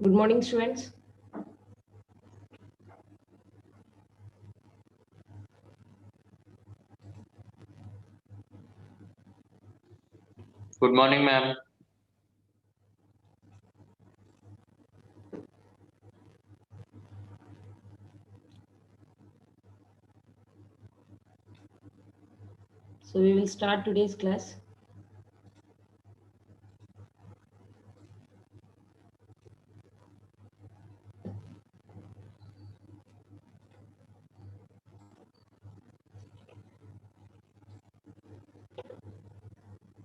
Good morning, students. Good morning, ma'am. So we will start today's class.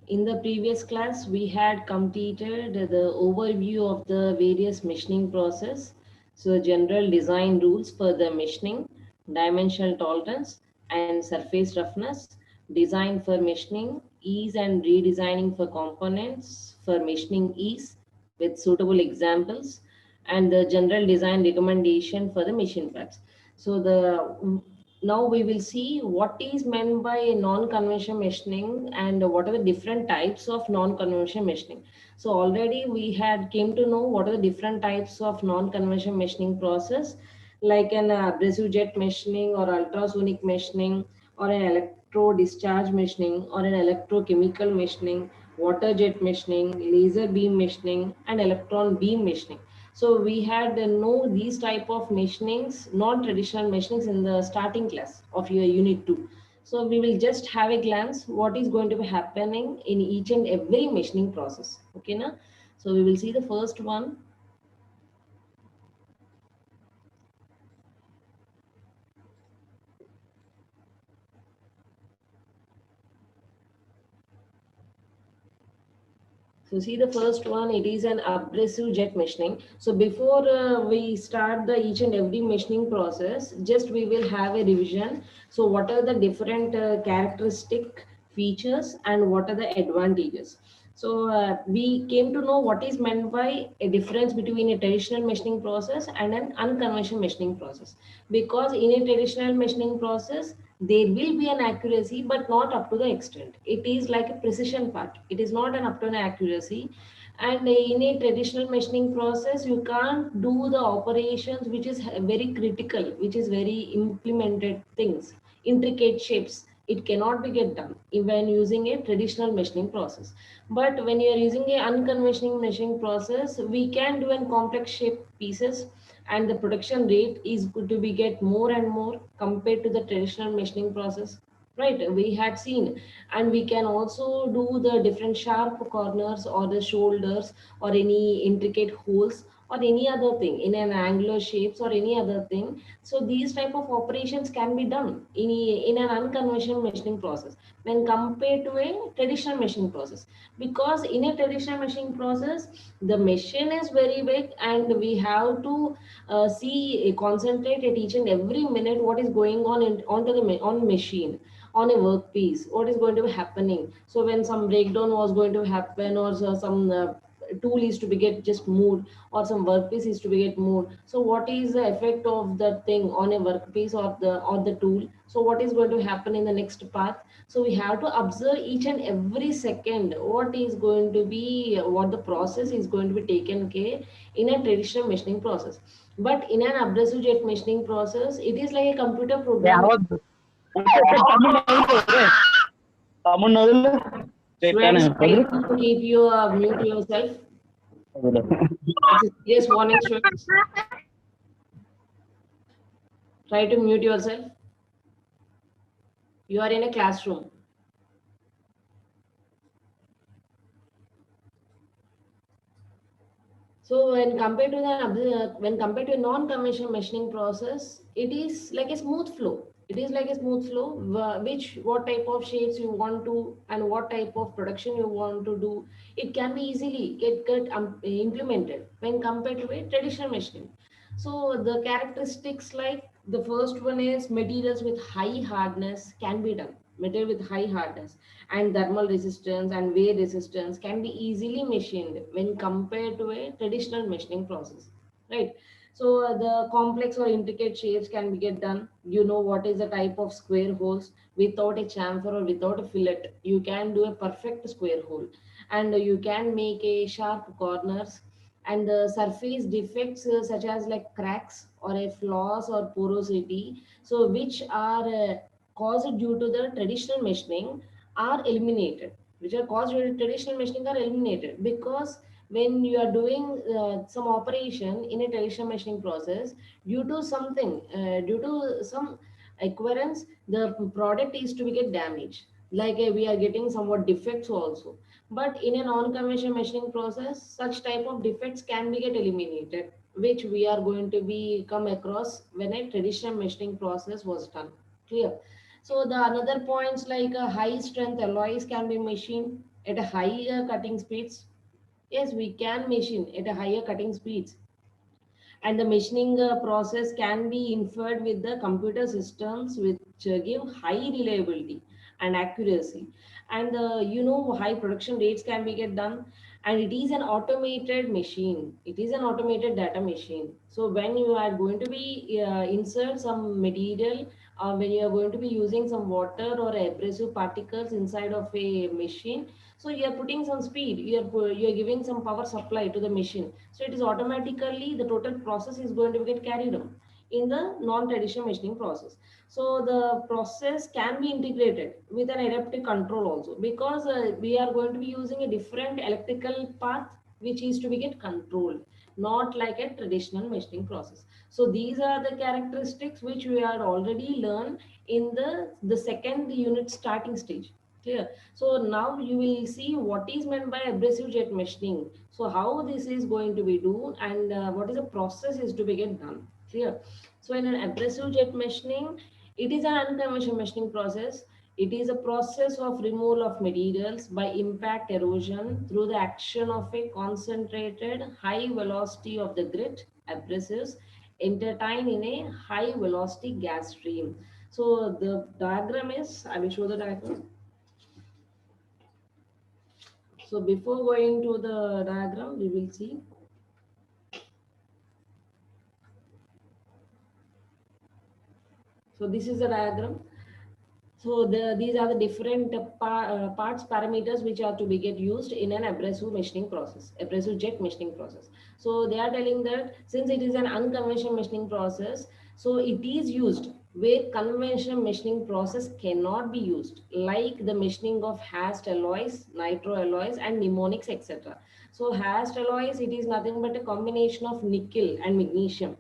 In the previous class, we had completed the overview of the various machining process. So general design rules for the machining, dimensional tolerance and surface roughness, design for machining, ease and redesigning for components for machining ease with suitable examples, and the general design recommendation for the machine parts. So now we will see what is meant by non-conventional machining and what are the different types of non-conventional machining. So already we had came to know what are the different types of non-conventional machining process, like an abrasive jet machining or ultrasonic machining or an electro discharge machining or an electrochemical machining, water jet machining, laser beam machining and electron beam machining. So we had know these type of machinings, non-traditional machinings in the starting class of your unit 2. So we will just have a glance what is going to be happening in each and every machining process. Okay, na? So we will see the first one. So see the first one, it is an abrasive jet machining. So before we start the each and every machining process, just we will have a revision. So what are the different characteristic features and what are the advantages? So we came to know what is meant by a difference between a traditional machining process and an unconventional machining process. Because in a traditional machining process, there will be an accuracy but not up to the extent. It is like a precision part, it is not an up to an accuracy. And in a traditional machining process you can't do the operations which is very critical, which is very implemented things, intricate shapes, it cannot be get done when using a traditional machining process. But when you are using a unconventional machining process, we can do in complex shape pieces, and the production rate is good to be get more and more compared to the traditional machining process, right? We had seen. And we can also do the different sharp corners or the shoulders or any intricate holes or any other thing in an angular shapes or any other thing. So these type of operations can be done in an unconventional machining process when compared to a traditional machining process. Because in a traditional machining process, the machine is very big and we have to concentrate at each and every minute what is going on onto the on machine, on a workpiece, what is going to be happening. So when some breakdown was going to happen or some tool is to be get just moved or some workpiece is to be get moved, so what is the effect of that thing on a workpiece or the tool? So what is going to happen in the next path? So we have to observe each and every second what is going to be, what the process is going to be taken care in a traditional machining process. But in an abrasive jet machining process, it is like a computer program. Students, try to keep your mute yourself. It's a serious warning, students. Try to mute yourself. You are in a classroom. So when compared to a non-conventional machining process, it is like a smooth flow. It is like a smooth flow, which what type of shapes you want to and what type of production you want to do, it can be easily get implemented when compared to a traditional machining. So the characteristics, like the first one is materials with high hardness can be done. Material with high hardness and thermal resistance and wear resistance can be easily machined when compared to a traditional machining process, right? So the complex or intricate shapes can be get done. You know what is the type of square holes without a chamfer or without a fillet. You can do a perfect square hole, and you can make a sharp corners and the surface defects such as like cracks or a flaws or porosity, so which are caused due to the traditional machining are eliminated, which are caused due to traditional machining are eliminated, because when you are doing some operation in a traditional machining process, due to something, due to some occurrence, the product is to be get damaged, like we are getting somewhat defects also. But in a non-conventional machining process, such type of defects can be get eliminated, which we are going to be come across when a traditional machining process was done. Clear? So the another points like high strength alloys can be machined at a higher cutting speeds. Yes, we can machine at a higher cutting speeds, and the machining process can be inferred with the computer systems which give high reliability and accuracy, and high production rates can be get done. And it is an automated machine, it is an automated data machine. So when you are going to be insert some material, when you are going to be using some water or abrasive particles inside of a machine, so you are putting some speed, you are giving some power supply to the machine, so it is automatically the total process is going to get carried on in the non-traditional machining process. So the process can be integrated with an adaptive control also, because we are going to be using a different electrical path which is to be get controlled, not like a traditional machining process. So these are the characteristics which we are already learned in the second unit starting stage. Clear? So now you will see what is meant by abrasive jet machining. So how this is going to be done, and what is the process is to be get done. Clear? So in an abrasive jet machining, it is an unconventional machining process. It is a process of removal of materials by impact erosion through the action of a concentrated high velocity of the grit abrasives entertained in a high velocity gas stream. So the diagram is, I will show the diagram. So before going to the diagram, we will see. So this is the diagram. So these are the different parts parameters which are to be get used in an abrasive machining process, abrasive jet machining process. So they are telling that since it is an unconventional machining process, so it is used where conventional machining process cannot be used, like the machining of cast alloys, nitro alloys, and mnemonics, etc. So cast alloys, it is nothing but a combination of nickel and magnesium,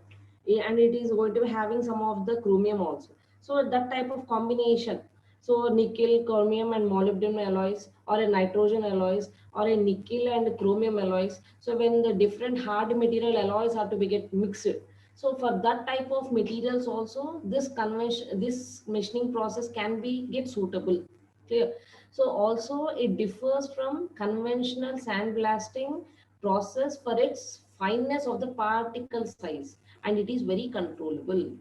and it is going to be having some of the chromium also. So that type of combination, so nickel, chromium and molybdenum alloys, or a nitrogen alloys, or a nickel and chromium alloys. So when the different hard material alloys are to be get mixed. So for that type of materials also, this convention, this machining process can be get suitable. Clear? So also it differs from conventional sandblasting process for its fineness of the particle size, and it is very controllable.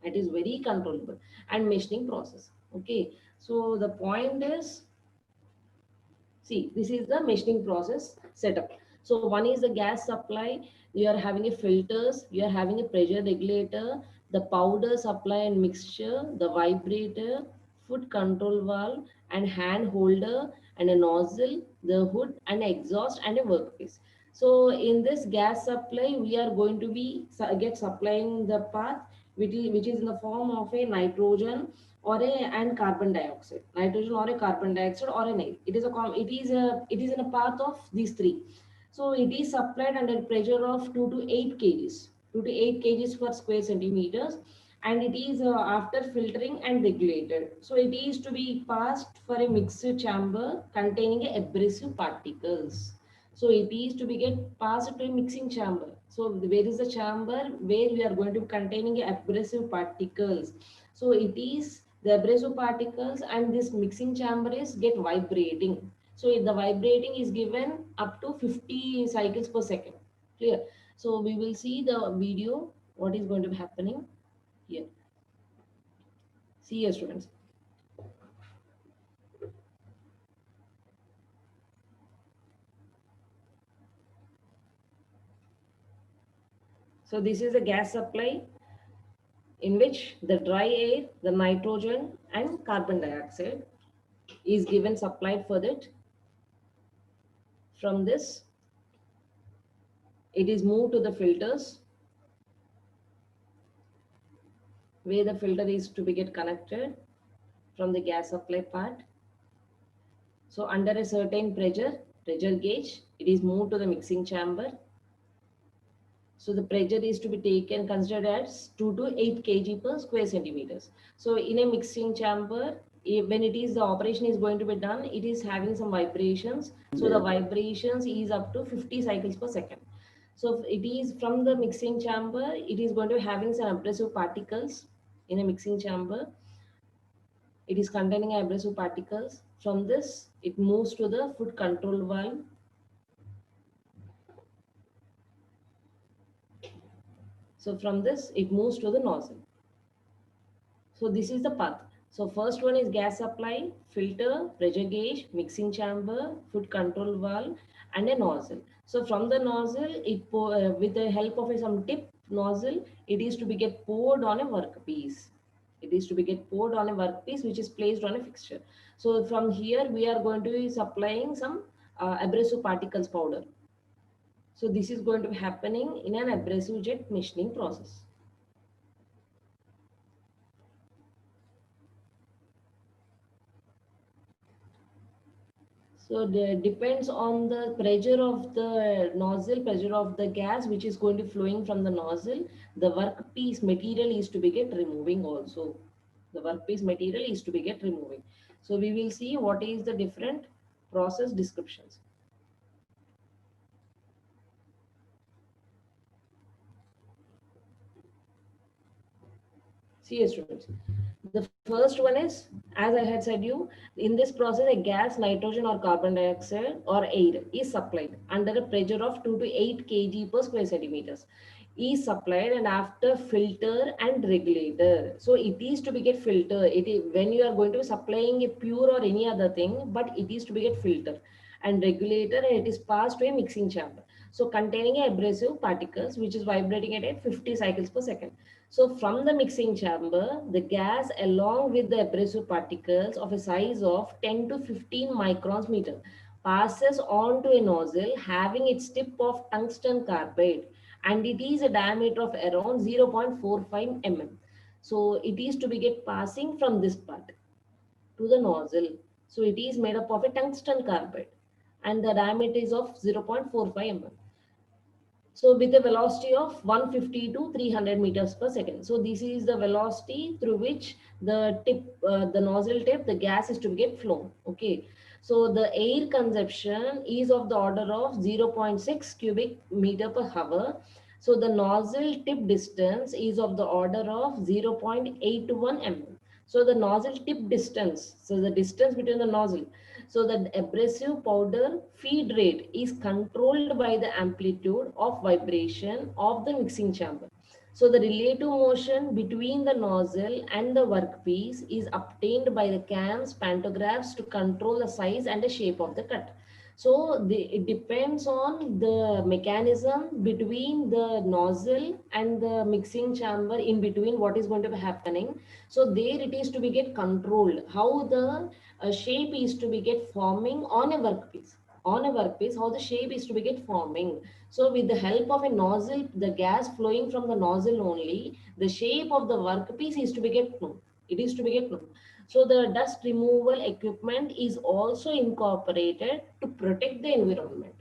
It is very controllable and machining process. Okay, so the point is, see, this is the machining process setup. So one is the gas supply. You are having a filters, you are having a pressure regulator, the powder supply and mixture, the vibrator, foot control valve, and hand holder, and a nozzle, the hood, and exhaust, and a workpiece. So in this gas supply, we are going to be get supplying the path which is in the form of a nitrogen or a and carbon dioxide, nitrogen or a carbon dioxide or an air. It is it is in a path of these three. So it is supplied under pressure of 2 to 8 kgs, 2 to 8 kgs per square centimeters, and it is after filtering and regulated. So it is to be passed for a mixed chamber containing abrasive particles. So it is to be get passed to a mixing chamber. So where is the chamber where we are going to be containing abrasive particles? So it is the abrasive particles, and this mixing chamber is get vibrating. So the vibrating is given up to 50 cycles per second. Clear? So we will see the video what is going to be happening here. See here, students. So this is a gas supply in which the dry air, the nitrogen and carbon dioxide is given supplied for that from this It is moved to the filters, where the filter is to be get connected from the gas supply part. So under a certain pressure gauge, it is moved to the mixing chamber. So the pressure is to be taken considered as 2 to 8 kg per square centimeters. So in a mixing chamber, when it is the operation is going to be done, it is having some vibrations. So the vibrations is up to 50 cycles per second. So it is from the mixing chamber, it is going to be having some abrasive particles in a mixing chamber. It is containing abrasive particles. From this, it moves to the foot control valve. So from this, it moves to the nozzle. So this is the path. So first one is gas supply, filter, pressure gauge, mixing chamber, foot control valve, and a nozzle. So from the nozzle, with the help of some tip nozzle, it is to be get poured on a workpiece. It is to be get poured on a workpiece which is placed on a fixture. So from here, we are going to be supplying some abrasive particles powder. So this is going to be happening in an abrasive jet machining process. So depends on the pressure of the nozzle, pressure of the gas which is going to flowing from the nozzle. The workpiece material is to be get removing also. The workpiece material is to be get removing. So we will see what is the different process descriptions. See here, students. The first one is, as I had said you, in this process, a gas, nitrogen or carbon dioxide or air is supplied under a pressure of 2 to 8 kg per square centimeters. Is supplied and after filter and regulator. So it is to be get filter. It is when you are going to be supplying a pure or any other thing, but it is to be get filter and regulator, and it is passed to a mixing chamber. So containing abrasive particles which is vibrating at 50 cycles per second. So from the mixing chamber, the gas along with the abrasive particles of a size of 10 to 15 microns meter passes on to a nozzle having its tip of tungsten carbide, and it is a diameter of around 0.45 mm. So it is to be get passing from this part to the nozzle. So it is made up of a tungsten carbide and the diameter is of 0.45 mm. So with a velocity of 150 to 300 meters per second. So this is the velocity through which the nozzle tip, the gas is to get flown. Okay. So the air consumption is of the order of 0.6 cubic meter per hour. So the nozzle tip distance is of the order of 0.81 mm. So the nozzle tip distance, so the distance between the nozzle, so the abrasive powder feed rate is controlled by the amplitude of vibration of the mixing chamber. So the relative motion between the nozzle and the workpiece is obtained by the cams, pantographs to control the size and the shape of the cut. So it depends on the mechanism between the nozzle and the mixing chamber, in between what is going to be happening. So there it is to be get controlled how the shape is to be get forming on a workpiece. On a workpiece, how the shape is to be get forming. So with the help of a nozzle, the gas flowing from the nozzle only, the shape of the workpiece is to be get known. It is to be get known. So the dust removal equipment is also incorporated to protect the environment.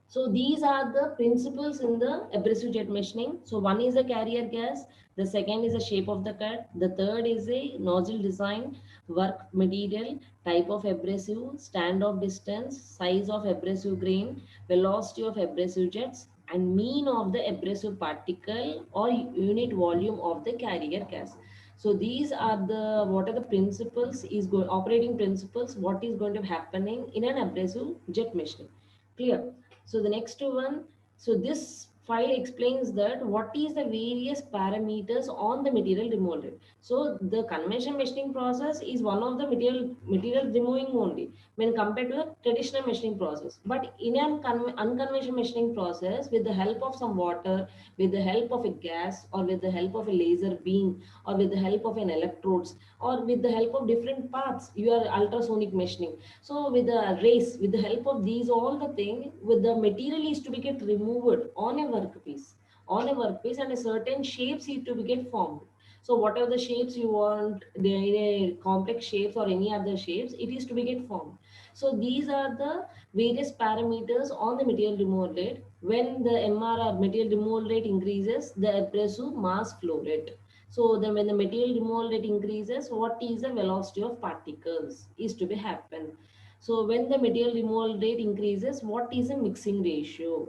So these are the principles in the abrasive jet machining. So one is the carrier gas, the second is the shape of the cut, the third is a nozzle design, work material, type of abrasive, standoff distance, size of abrasive grain, velocity of abrasive jets, and mean of the abrasive particle or unit volume of the carrier gas. So these are the what are the principles operating principles, what is going to be happening in an abrasive jet machining. Clear? So the next one, so this file explains that what is the various parameters on the material removal rate. So the conventional machining process is one of the material removing only when compared to the traditional machining process. But in an unconventional machining process, with the help of some water, with the help of a gas, or with the help of a laser beam, or with the help of an electrodes, or with the help of different parts, you are ultrasonic machining. So with the race, with the help of these all the thing, with the material is to be get removed on a workpiece, and a certain shapes need to be get formed. So whatever the shapes you want, they are a complex shapes or any other shapes, it is to be get formed. So these are the various parameters on the material removal rate. When the MRR, material removal rate, increases, the abrasive mass flow rate. So then when the material removal rate increases, what is the velocity of particles is to be happen. So when the material removal rate increases, what is the mixing ratio?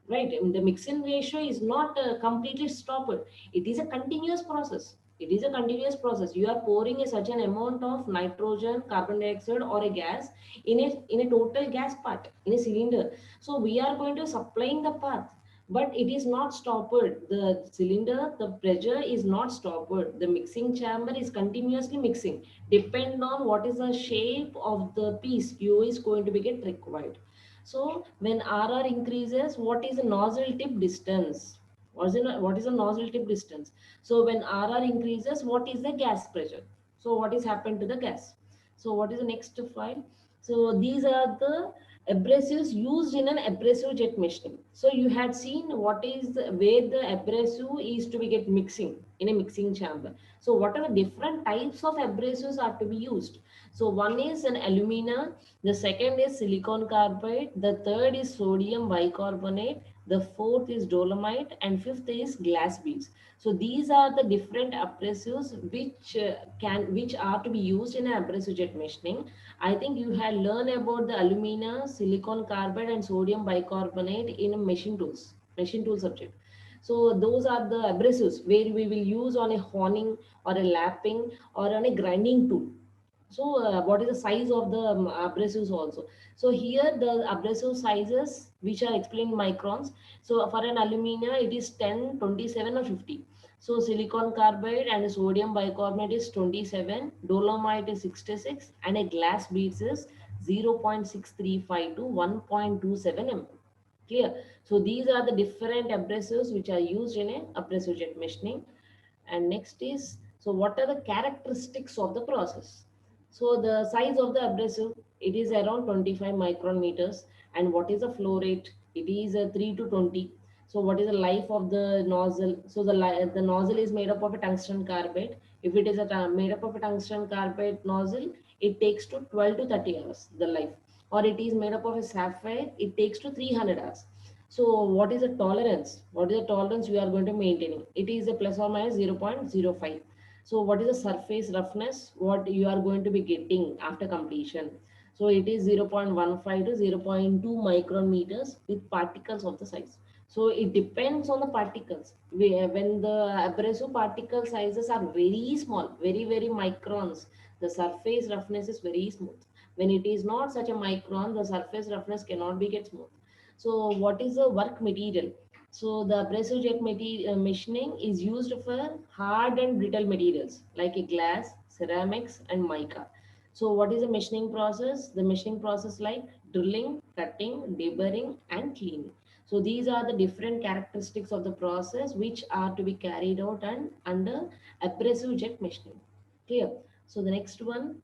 Right, and the mixing ratio is not completely stopped. It is a continuous process. It is a continuous process. You are pouring a such an amount of nitrogen, carbon dioxide, or a gas in a total gas part in a cylinder. So we are going to supplying the path, but it is not stopped. The cylinder, the pressure is not stopped. The mixing chamber is continuously mixing. Depend on what is the shape of the piece you is going to be get required. So when RR increases, what is the nozzle tip distance? What is the nozzle tip distance? So when RR increases, what is the gas pressure? So what is happened to the gas? So what is the next file? So these are the abrasives used in an abrasive jet machining. So you had seen what is where the abrasive is to be get mixing in a mixing chamber. So what are the different types of abrasives are to be used? So one is an alumina, the second is silicon carbide, the third is sodium bicarbonate, the fourth is dolomite, and fifth is glass beads. So these are the different abrasives which are to be used in abrasive jet machining. I think you had learned about the alumina, silicon carbide, and sodium bicarbonate in a machine tool subject. So those are the abrasives where we will use on a honing or a lapping or on a grinding tool. So what is the size of the abrasives also? So here the abrasive sizes which are explained microns. So for an alumina it is 10, 27 or 50. So silicon carbide and sodium bicarbonate is 27, dolomite is 66, and a glass beads is 0.635 to 1.27 mm. Clear? So these are the different abrasives which are used in a abrasive jet machining. And next is, so what are the characteristics of the process? So the size of the abrasive, it is around 25 micron meters. And what is the flow rate? It is 3 to 20. So what is the life of the nozzle? So the nozzle is made up of a tungsten carbide. If it is made up of a tungsten carbide nozzle, it takes to 12 to 30 hours, the life. Or it is made up of a sapphire, it takes to 300 hours. So what is the tolerance? What is the tolerance we are going to maintain? It is a plus or minus 0.05. So what is the surface roughness? What you are going to be getting after completion? So it is 0.15 to 0.2 micron meters with particles of the size. So it depends on the particles. When the abrasive particle sizes are very small, very microns, the surface roughness is very smooth. When it is not such a micron, the surface roughness cannot be get smooth. So what is the work material? So the abrasive jet machining is used for hard and brittle materials like a glass, ceramics, and mica. So what is the machining process? The machining process like drilling, cutting, deburring, and cleaning. So these are the different characteristics of the process which are to be carried out and under abrasive jet machining. Clear? So the next one,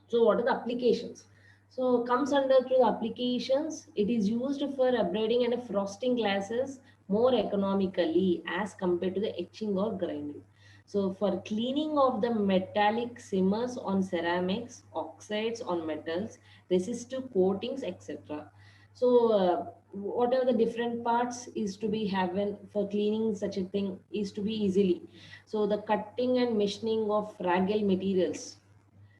so what are the applications? So comes under to the applications. It is used for abrading and frosting glasses more economically as compared to the etching or grinding. So for cleaning of the metallic shimmers on ceramics, oxides on metals, resistive coatings, etc. So whatever the different parts is to be having for cleaning such a thing is to be easily. So the cutting and machining of fragile materials,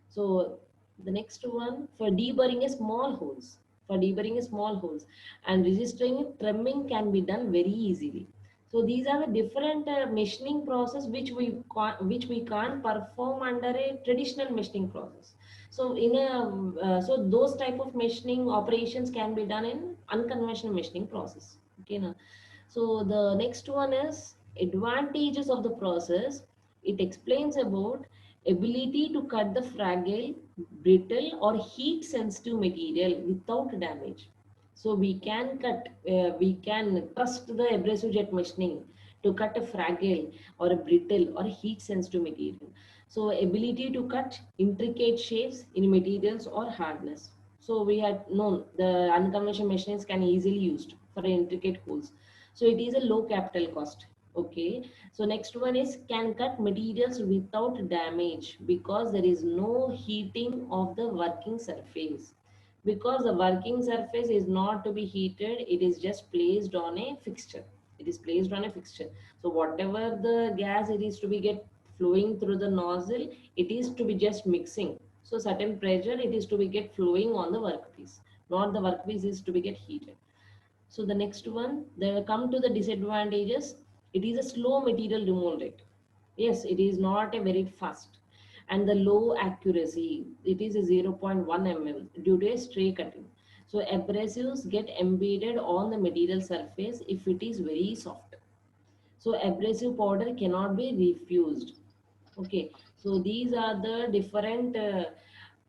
so the next one for deburring a small holes. For deburring a small holes and registering trimming can be done very easily. So these are the different machining process which we can't perform under a traditional machining process. So in a so those type of machining operations can be done in unconventional machining process. Okay, now. So the next one is advantages of the process. It explains about ability to cut the fragile, brittle or heat sensitive material without damage. So we can trust the abrasive jet machining to cut a fragile or a brittle or heat sensitive material. So ability to cut intricate shapes in materials or hardness. So we had known the unconventional machines can easily used for intricate holes. So it is a low capital cost. Okay. So next one is can cut materials without damage because there is no heating of the working surface. Because the working surface is not to be heated, it is just placed on a fixture. It is placed on a fixture. So whatever the gas it is to be get flowing through the nozzle, it is to be just mixing. So certain pressure it is to be get flowing on the workpiece, not the workpiece is to be get heated. So the next one, they come to the disadvantages. It is a slow material removal rate. Yes, it is not a very fast. And the low accuracy, it is a zero point 0.1 mm due to a stray cutting. So abrasives get embedded on the material surface if it is very soft. So abrasive powder cannot be refused. Okay, so these are the different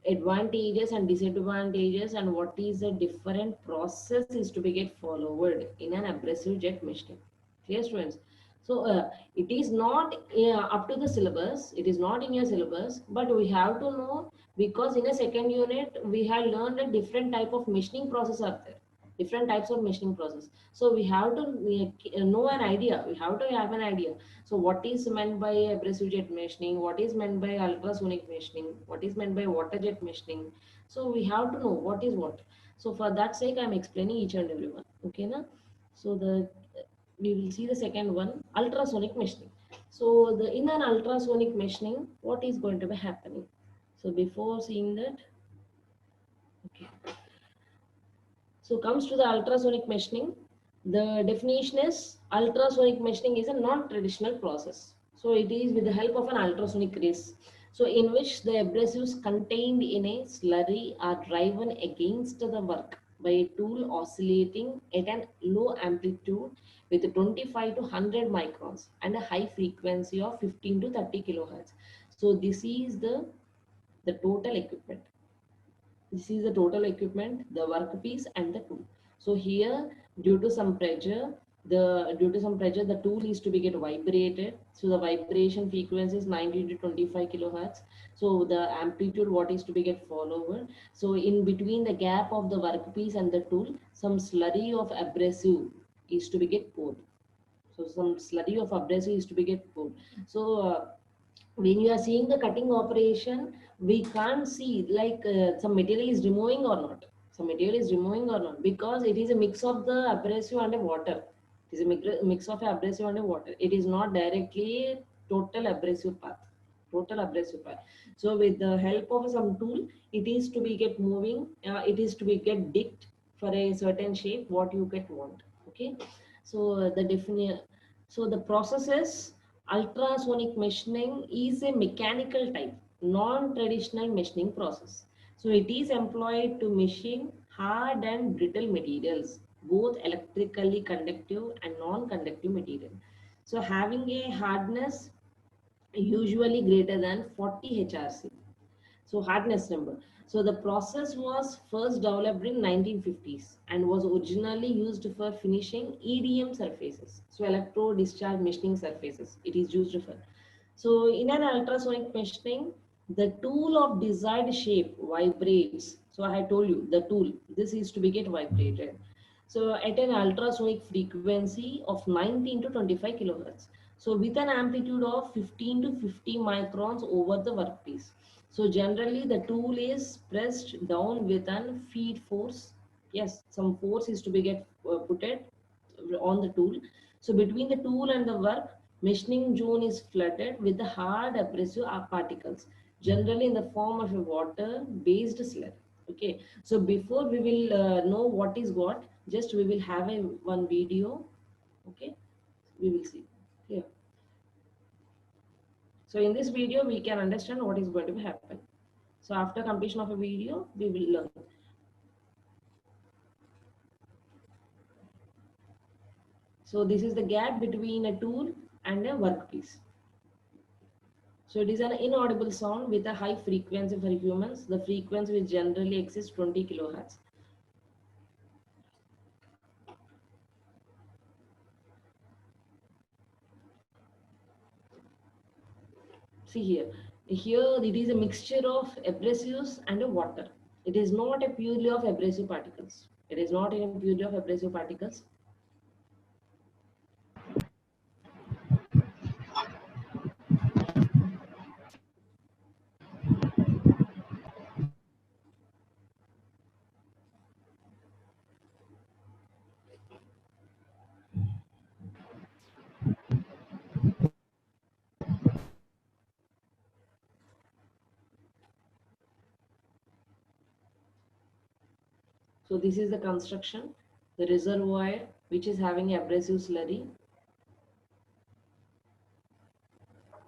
advantages and disadvantages and what is the different process is to be get followed in an abrasive jet machining. Clear, students? So it is not up to the syllabus. It is not in your syllabus, but we have to know because in a second unit we have learned a different type of machining process are there. Different types of machining process. So we have to know an idea. We have to have an idea. So what is meant by abrasive jet machining? What is meant by ultrasonic machining? What is meant by water jet machining? So we have to know what is what. So for that sake, I'm explaining each and every one. Okay, na? So we will see the second one, ultrasonic machining. So in an ultrasonic machining, what is going to be happening? So before seeing that, okay. So comes to the ultrasonic machining. The definition is ultrasonic machining is a non-traditional process. So it is with the help of an ultrasonic rays. So in which the abrasives contained in a slurry are driven against the work by a tool oscillating at an low amplitude with 25 to 100 microns and a high frequency of 15 to 30 kilohertz. So this is the total equipment. This is the total equipment, the workpiece and the tool. So here, due to some pressure, the tool is to be get vibrated. So the vibration frequency is 90 to 25 kilohertz. So the amplitude what is to be get followed. So in between the gap of the workpiece and the tool, some slurry of abrasive is to be get poured. So some slurry of abrasive is to be get poured. So when you are seeing the cutting operation, we can't see like some material is removing or not. Some material is removing or not because it is a mix of the abrasive and a water. It is a mix of abrasive and a water. It is not directly total abrasive path. Total abrasive path. So with the help of some tool, it is to be get moving. It is to be get dipped for a certain shape what you get want. Okay. So the definition. So the process is ultrasonic machining is a mechanical type, non-traditional machining process. So it is employed to machine hard and brittle materials, both electrically conductive and non-conductive material. So having a hardness usually greater than 40 HRC. So hardness number. So the process was first developed in 1950s and was originally used for finishing EDM surfaces. So electro discharge machining surfaces. It is used for. So in an ultrasonic machining, the tool of desired shape vibrates. So I had told you the tool. This is to be get vibrated. So at an ultrasonic frequency of 19 to 25 kilohertz. So with an amplitude of 15 to 50 microns over the workpiece. So generally the tool is pressed down with an feed force. Yes, some force is to be get put it on the tool. So between the tool and the work, machining zone is flooded with the hard abrasive particles, generally in the form of a water-based slurry. Okay, so before we will know what is what, just we will have a one video. Okay, we will see here. So in this video, we can understand what is going to happen. So after completion of a video, we will learn. So this is the gap between a tool and a workpiece. So it is an inaudible sound with a high frequency for humans. The frequency will generally exceed 20 kilohertz. See here. Here it is a mixture of abrasives and a water. It is not a purely of abrasive particles. It is not in purely of abrasive particles. So this is the construction, the reservoir which is having abrasive slurry.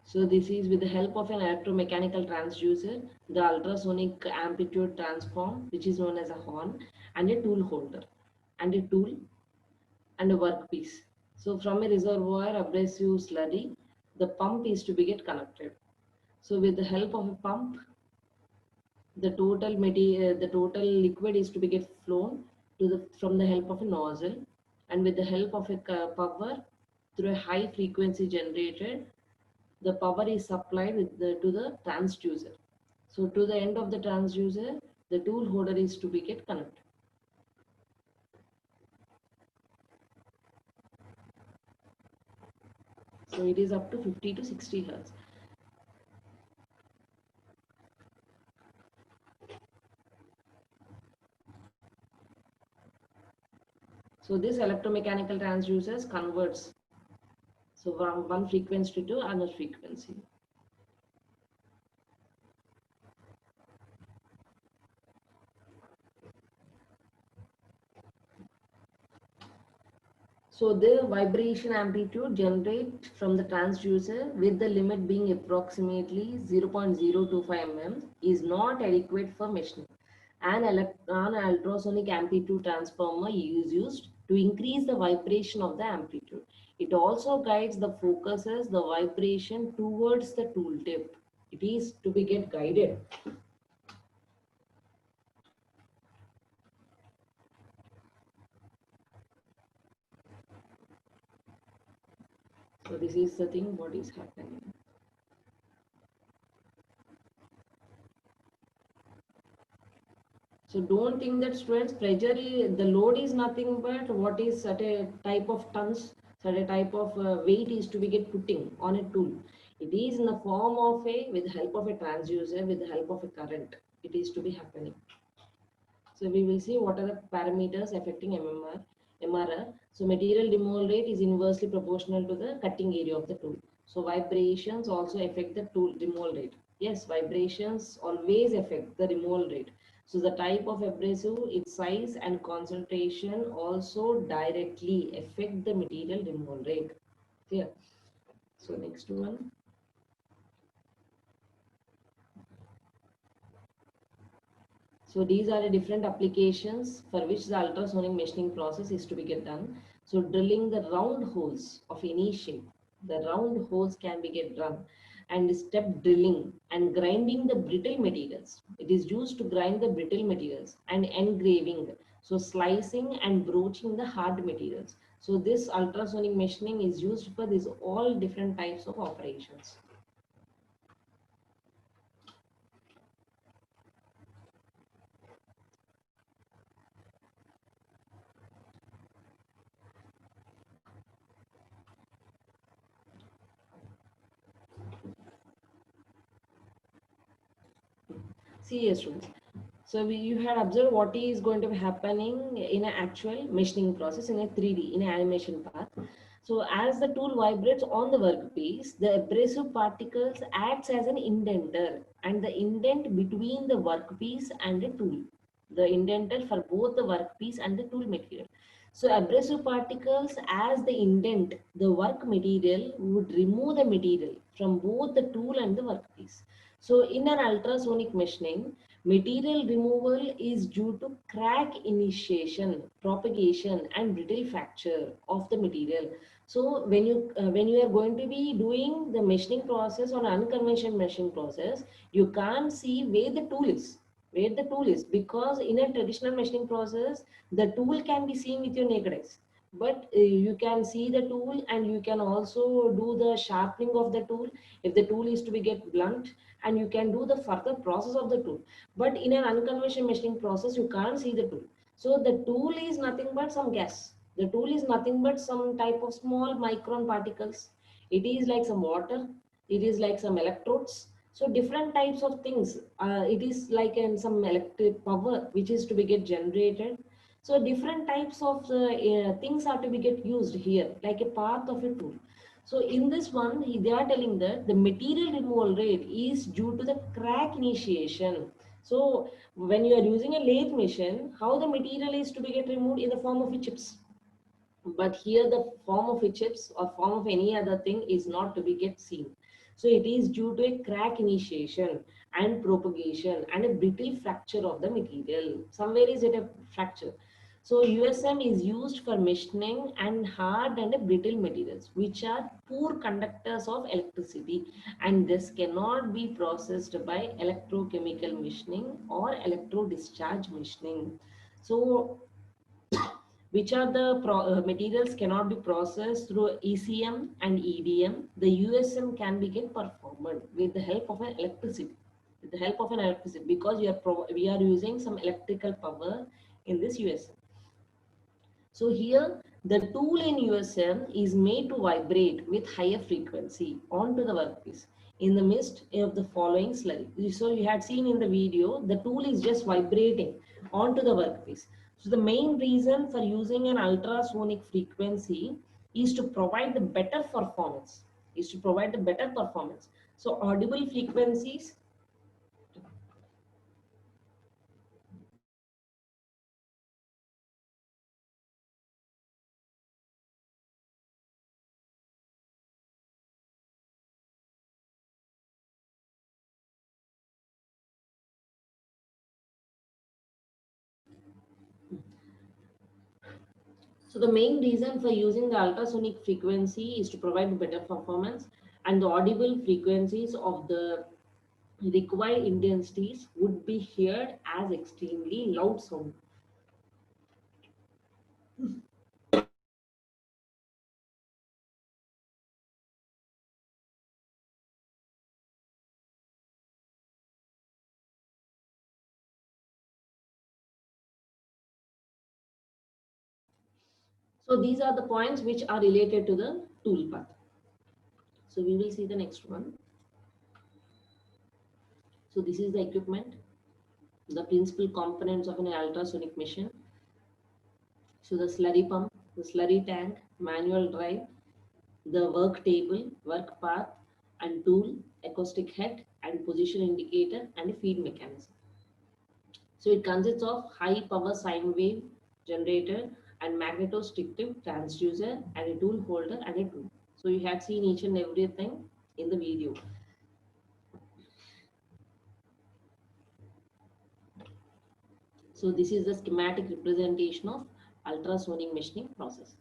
So this is with the help of an electromechanical transducer, the ultrasonic amplitude transform, which is known as a horn, and a tool holder, and a tool and a workpiece. So from a reservoir abrasive slurry, the pump is to be get connected. So with the help of a pump, the total liquid is to be get flown to the from the help of a nozzle, and with the help of a power through a high frequency generated, the power is supplied to the transducer. So to the end of the transducer, the tool holder is to be get connected. So it is up to 50 to 60 hertz. So this electromechanical transducers converts so from one frequency to another frequency. So the vibration amplitude generated from the transducer with the limit being approximately 0.025 mm is not adequate for machining. An ultrasonic amplitude transformer is used to increase the vibration of the amplitude. It also guides the focuses the vibration towards the tool tip. It is to be get guided. So this is the thing what is happening. So don't think that students pressure the load is nothing but what is at a type of tons, at a type of weight is to be get putting on a tool. It is in the form of a with the help of a transducer with the help of a current. It is to be happening. So we will see what are the parameters affecting MRR. So material removal rate is inversely proportional to the cutting area of the tool. So vibrations also affect the tool removal rate. Yes, vibrations always affect the removal rate. So the type of abrasive, its size and concentration also directly affect the material removal rate. Clear? So next one. So these are the different applications for which the ultrasonic machining process is to be get done. So drilling the round holes of any shape, the round holes can be get done, and step drilling and grinding the brittle materials. It is used to grind the brittle materials and engraving. So slicing and broaching the hard materials. So this ultrasonic machining is used for these all different types of operations. See, yes, students. So you had observed what is going to be happening in an actual machining process in a 3D, in an animation path. So as the tool vibrates on the workpiece, the abrasive particles acts as an indenter and the indent between the workpiece and the tool. The indenter for both the workpiece and the tool material. So abrasive particles as the indent, the work material would remove the material from both the tool and the workpiece. So in an ultrasonic machining, Material removal is due to crack initiation, propagation, and brittle fracture of the material. So when you are going to be doing the machining process or unconventional machining process, you can't see where the tool is. Where the tool is, because in a traditional machining process, the tool can be seen with your naked eyes. But you can see the tool, and you can also do the sharpening of the tool if the tool is to be get blunt, and you can do the further process of the tool. But in an unconventional machining process, you can't see the tool. So the tool is nothing but some gas. The tool is nothing but some type of small micron particles. It is like some water. It is like some electrodes. So different types of things. It is like in some electric power which is to be get generated. So different types of things are to be get used here, like a part of a tool. So in this one, they are telling that the material removal rate is due to the crack initiation. So when you are using a lathe machine, how the material is to be get removed in the form of chips. But here the form of chips or form of any other thing is not to be get seen. So it is due to a crack initiation and propagation and a brittle fracture of the material. Somewhere is it a fracture. So USM is used for machining and hard and brittle materials, which are poor conductors of electricity, and this cannot be processed by electrochemical machining or electro discharge machining. So which are the materials cannot be processed through ECM and EDM, the USM can be get performed with the help of an electricity. With the help of an electricity, because we are using some electrical power in this USM. So here the tool in USM is made to vibrate with higher frequency onto the workpiece in the midst of the following slurry. So you had seen in the video, the tool is just vibrating onto the workpiece. So the main reason for using an ultrasonic frequency is to provide the better performance. So audible frequencies. So the main reason for using the ultrasonic frequency is to provide better performance, and the audible frequencies of the required intensities would be heard as extremely loud sound. So these are the points which are related to the tool path. So we will see the next one. So this is the equipment, the principal components of an ultrasonic machine. So the slurry pump, the slurry tank, manual drive, the work table, work path, and tool, acoustic head, and position indicator, and a feed mechanism. So it consists of high power sine wave generator and magnetostrictive transducer and a tool holder and a tool. So you had seen each and everything in the video. So this is the schematic representation of ultrasonic machining process.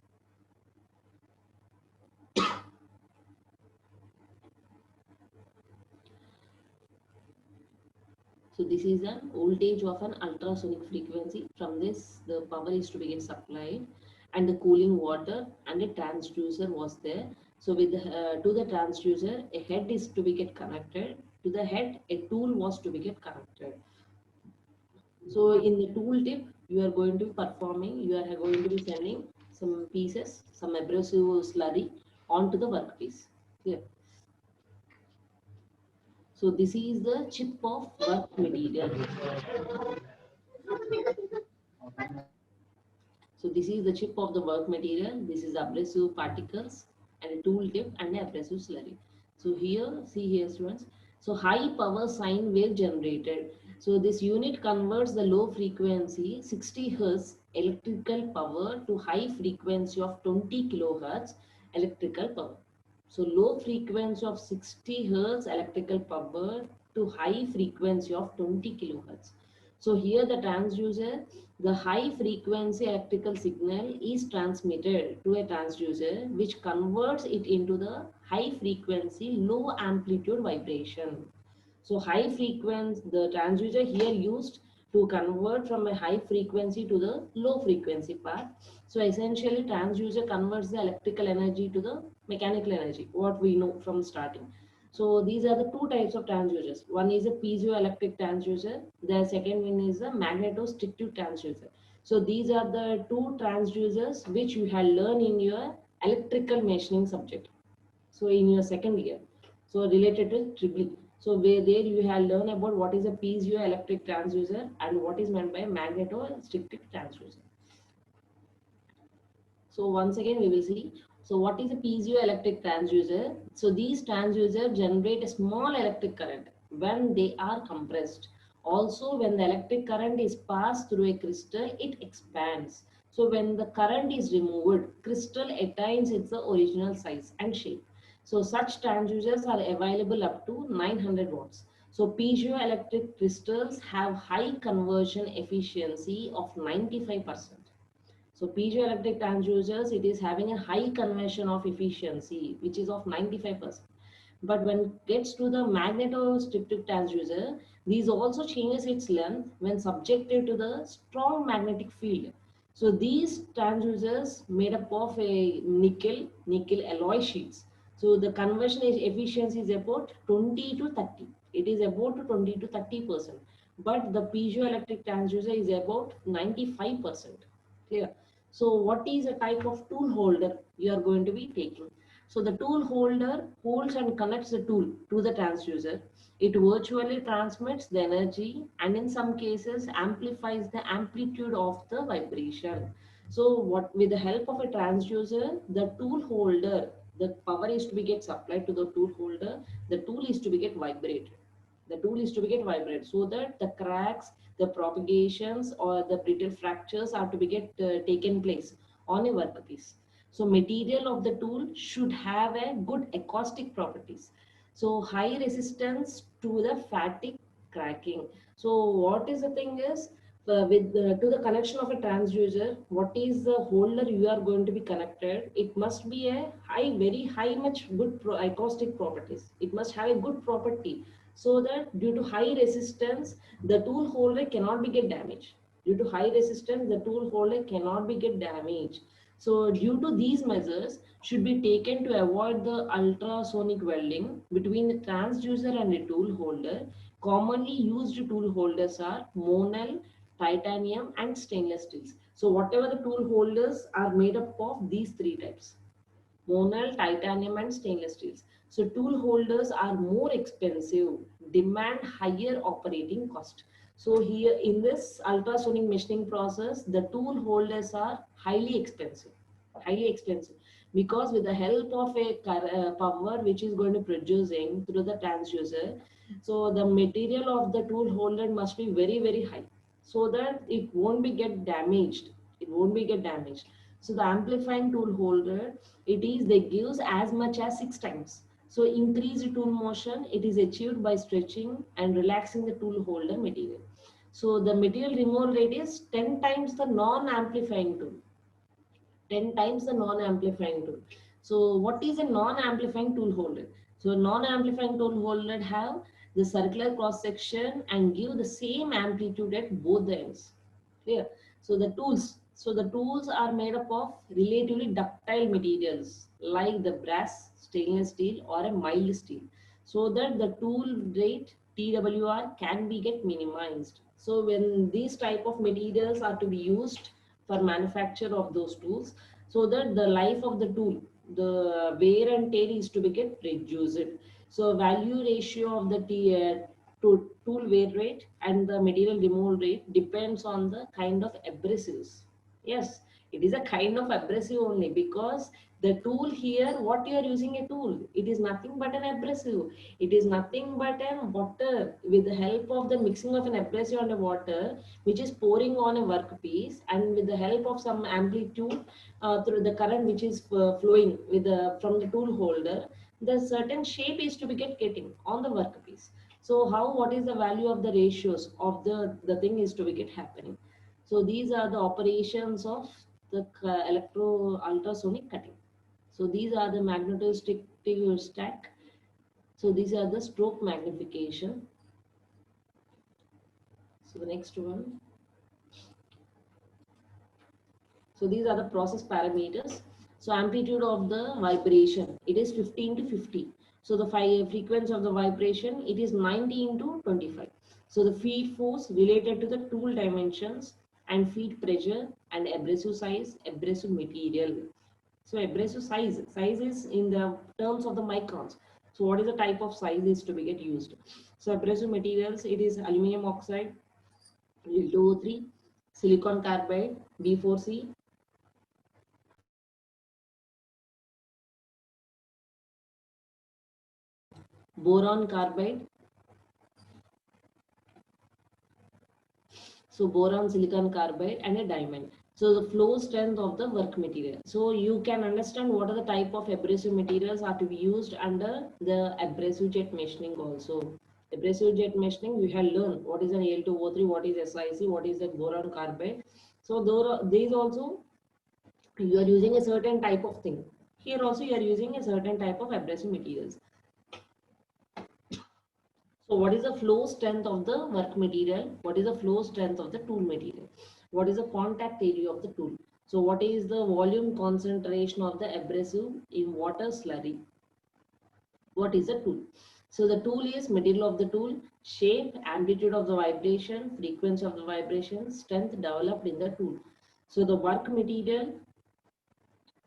So this is an voltage of an ultrasonic frequency. From this, the power is to be get supplied, and the cooling water and a transducer was there. So with to the transducer, a head is to be get connected. To the head, a tool was to be get connected. So in the tool tip, you are going to be performing. You are going to be sending some pieces, some abrasive slurry onto the workpiece. Clear? So this is the chip of work material. So this is the chip of the work material. This is abrasive particles and a tool tip and a abrasive slurry. So here, see here students. So high power sine wave generated. So this unit converts the low frequency 60 Hz electrical power to high frequency of 20 kilohertz electrical power. So low frequency of 60 Hz electrical power to high frequency of 20 kilohertz. So here the transducer, the high frequency electrical signal is transmitted to a transducer which converts it into the high frequency low amplitude vibration. So high frequency, the transducer here used to convert from a high frequency to the low frequency part. So essentially transducer converts the electrical energy to the mechanical energy, what we know from starting. So these are the two types of transducers. One is a piezoelectric transducer. The second one is a magnetostrictive transducer. So these are the two transducers which you have learned in your electrical machining subject. So in your second year, so related to triple E. So where there you have learned about what is a piezoelectric transducer and what is meant by magnetostrictive transducer. So once again we will see. So what is a piezoelectric transducer? So these transducers generate a small electric current when they are compressed. Also when the electric current is passed through a crystal, it expands. So when the current is removed, crystal attains its original size and shape. So such transducers are available up to 900 watts. So piezoelectric crystals have high conversion efficiency of 95%. So piezoelectric transducers, it is having a high conversion of efficiency, which is of 95%. But when it gets to the magnetostrictive transducer, these also changes its length when subjected to the strong magnetic field. So these transducers made up of a nickel alloy sheets. So the conversion efficiency is about 20 to 30. It is about 20 to 30%. But the piezoelectric transducer is about 95%. Clear? So what is a type of tool holder you are going to be taking? So the tool holder holds and connects the tool to the transducer. It virtually transmits the energy and in some cases amplifies the amplitude of the vibration. So what with the help of a transducer, the tool holder, the power is to be get supplied to the tool holder, the tool is to be get vibrated. The tool is to be get vibrated so that the cracks, the propagations or the brittle fractures are to be get taken place on a workpiece. So material of the tool should have a good acoustic properties. So high resistance to the fatigue cracking. So what is the thing is to the connection of a transducer, what is the holder you are going to be connected? It must be a high, very high, much good acoustic properties. It must have a good property so that due to high resistance, the tool holder cannot be get damaged. Due to high resistance, the tool holder cannot be get damaged. So due to these measures should be taken to avoid the ultrasonic welding between the transducer and the tool holder. Commonly used tool holders are Monel, titanium and stainless steels. So whatever the tool holders are made up of these three types. Monel, titanium and stainless steels. So tool holders are more expensive, demand higher operating cost. So here in this ultrasonic machining process, the tool holders are highly expensive because with the help of a power which is going to producing through the transducer, so the material of the tool holder must be very high so that it won't be get damaged. It won't be get damaged. So the amplifying tool holder, it is they gives as much as 6 times. So increased tool motion, it is achieved by stretching and relaxing the tool holder material. So the material removal rate is 10 times the non-amplifying tool. 10 times the non-amplifying tool. So what is a non-amplifying tool holder? So non-amplifying tool holder have the circular cross section and give the same amplitude at both the ends. Clear? So the tools are made up of relatively ductile materials like the brass, stainless steel or a mild steel so that the tool rate TWR can be get minimized. So when these type of materials are to be used for manufacture of those tools so that the life of the tool, the wear and tear is to be get reduced. So value ratio of the tool wear rate and the material removal rate depends on the kind of abrasives. Yes, it is a kind of abrasive only because the tool here, what you are using a tool, it is nothing but an abrasive. It is nothing but an water with the help of the mixing of an abrasive and a water which is pouring on a workpiece and with the help of some amplitude through the current which is flowing with the from the tool holder, the certain shape is to be getting on the workpiece. So what is the value of the ratios of the thing is to be get happening. So these are the operations of the electro ultrasonic cutting. So these are the magnetostic stack. So these are the stroke magnification. So the next one. So these are the process parameters. So amplitude of the vibration, it is 15 to 50. So the frequency of the vibration, it is 90 into 25. So the feed force related to the tool dimensions and feed pressure and abrasive size, abrasive material. So abrasive size is in the terms of the microns. So what is the type of size is to be get used? So abrasive materials, it is aluminum oxide, L2O3, silicon carbide, B4C, boron carbide, so boron silicon carbide and a diamond. So the flow strength of the work material. So you can understand what are the type of abrasive materials are to be used under the abrasive jet machining also. Abrasive jet machining, we have learned what is an Al2O3, what is SiC, what is the boron carbide. So these also you are using a certain type of thing. Here also you are using a certain type of abrasive materials. So what is the flow strength of the work material? What is the flow strength of the tool material? What is the contact area of the tool? So what is the volume concentration of the abrasive in water slurry? What is a tool? So the tool is material of the tool, shape, amplitude of the vibration, frequency of the vibration, strength developed in the tool. So the work material,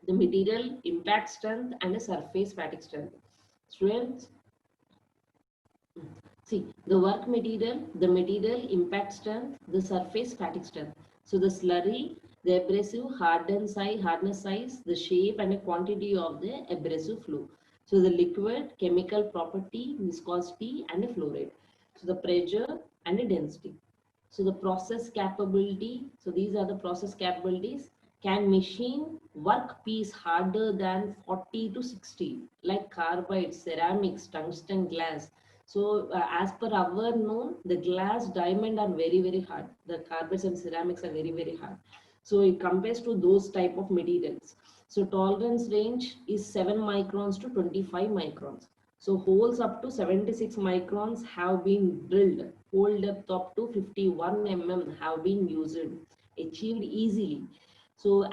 the material impact strength and a surface fatigue strength. Students, see, the work material, the material impact strength, the surface static strength. So the slurry, the abrasive hardness size, the shape and the quantity of the abrasive flow. So the liquid, chemical property, viscosity and the flow rate. So the pressure and the density. So the process capability, so these are the process capabilities. Can machine work piece harder than 40 to 60, like carbide, ceramics, tungsten glass? So as per our known, the glass, diamond are very, very hard. The carbides and ceramics are very, very hard. So it compares to those type of materials. So tolerance range is 7 microns to 25 microns. So holes up to 76 microns have been drilled. Hole depth up to 51 have been used, achieved easily. So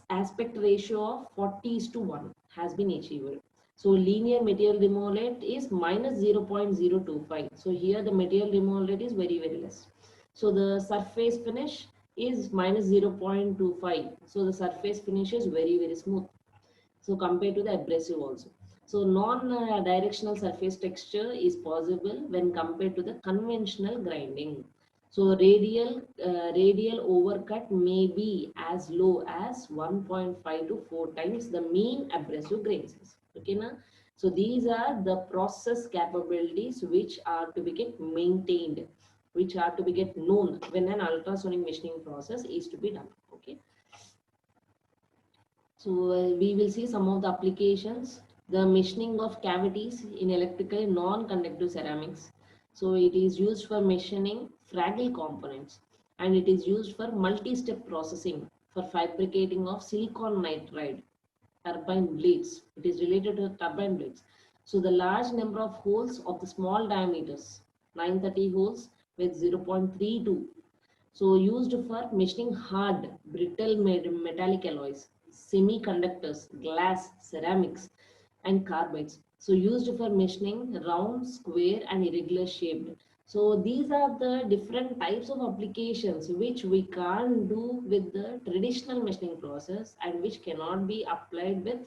aspect ratio of 40 is to 1 has been achieved. So linear material removal rate is minus 0.025. So here the material removal rate is very, very less. So the surface finish is minus 0.25. So the surface finish is very, very smooth. So compared to the abrasive also. So non-directional surface texture is possible when compared to the conventional grinding. So radial overcut may be as low as 1.5 to 4 times the mean abrasive grain size. Okay, na? So these are the process capabilities which are to be get maintained, which are to be get known when an ultrasonic machining process is to be done. Okay. So we will see some of the applications. The machining of cavities in electrical non-conductive ceramics. So it is used for machining fragile components, and it is used for multi-step processing for fabricating of silicon nitride turbine blades. It is related to turbine blades. So the large number of holes of the small diameters, 930 holes with 0.32. So used for machining hard, brittle metallic alloys, semiconductors, glass, ceramics, and carbides. So used for machining round, square, and irregular shaped. So these are the different types of applications which we can't do with the traditional machining process and which cannot be applied with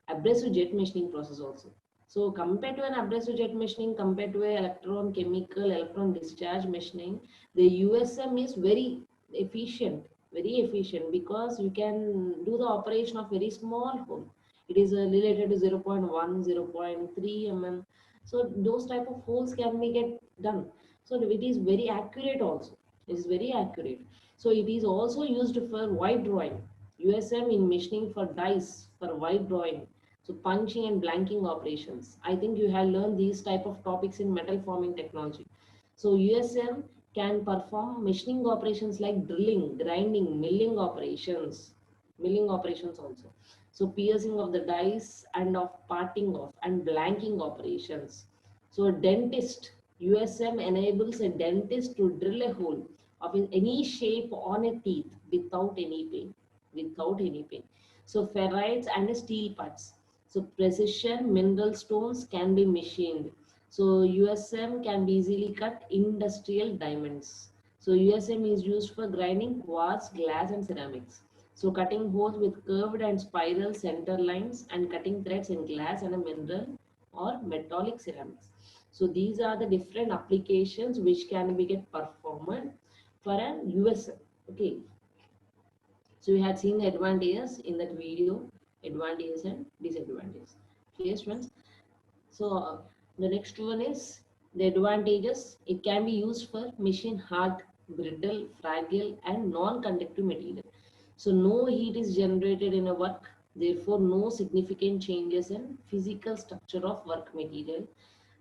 abrasive jet machining process also. So compared to an abrasive jet machining, compared to an electron discharge machining, the USM is very efficient because you can do the operation of very small hole. It is related to 0.1, 0.3 mm. So those type of holes can be get done. So it is very accurate also. It is very accurate. So it is also used for wide drawing. USM in machining for dies for wide drawing. So punching and blanking operations. I think you have learned these type of topics in metal forming technology. So USM can perform machining operations like drilling, grinding, milling operations also. So piercing of the dies and of parting off and blanking operations. So a dentist, USM enables a dentist to drill a hole of any shape on a teeth without any pain, without any pain. So ferrites and steel parts. So precision mineral stones can be machined. So USM can be easily cut industrial diamonds. So USM is used for grinding quartz, glass and ceramics. So cutting holes with curved and spiral center lines and cutting threads in glass and a mineral or metallic ceramics. So these are the different applications which can be get performed for an USM. Okay. So we had seen the advantages in that video, advantages and disadvantages. Clear, students? So the next one is the advantages. It can be used for machine hard, brittle, fragile, and non-conductive material. So no heat is generated in a work. Therefore, no significant changes in physical structure of work material.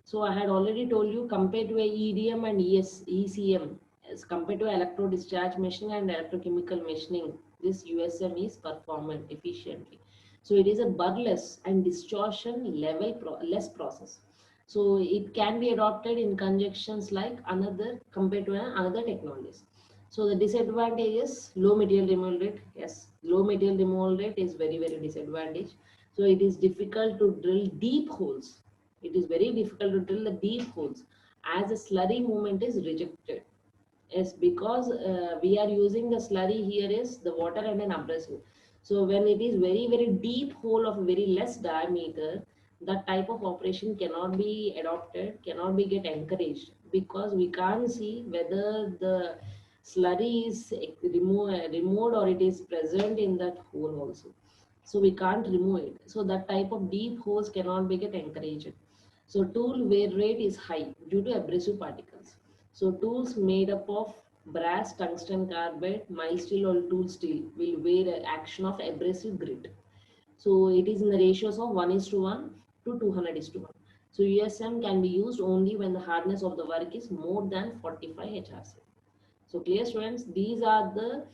So I had already told you compared to a EDM and ECM, as compared to electro discharge machining and electrochemical machining, this USM is performant efficiently. So it is a burless and distortion level less process. So it can be adopted in conjunctions like another compared to another technologies. So the disadvantage is low material removal rate. Yes, low material removal rate is very disadvantage. So it is difficult to drill deep holes. It is very difficult to drill the deep holes as the slurry movement is rejected. Yes, because we are using the slurry here is the water and an abrasive. So when it is very deep hole of very less diameter, that type of operation cannot be adopted, cannot be get encouraged because we can't see whether the slurry is removed or it is present in that hole also. So we can't remove it. So that type of deep holes cannot be get encouraged. So tool wear rate is high due to abrasive particles. So tools made up of brass, tungsten carbide, mild steel or tool steel will wear action of abrasive grit. So it is in the ratios of 1:1 to 200:1. So USM can be used only when the hardness of the work is more than 45 HRC. So clear, students, these are the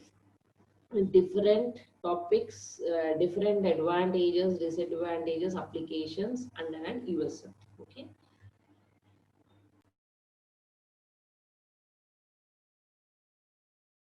different topics, different advantages, disadvantages, applications under an USM. Okay.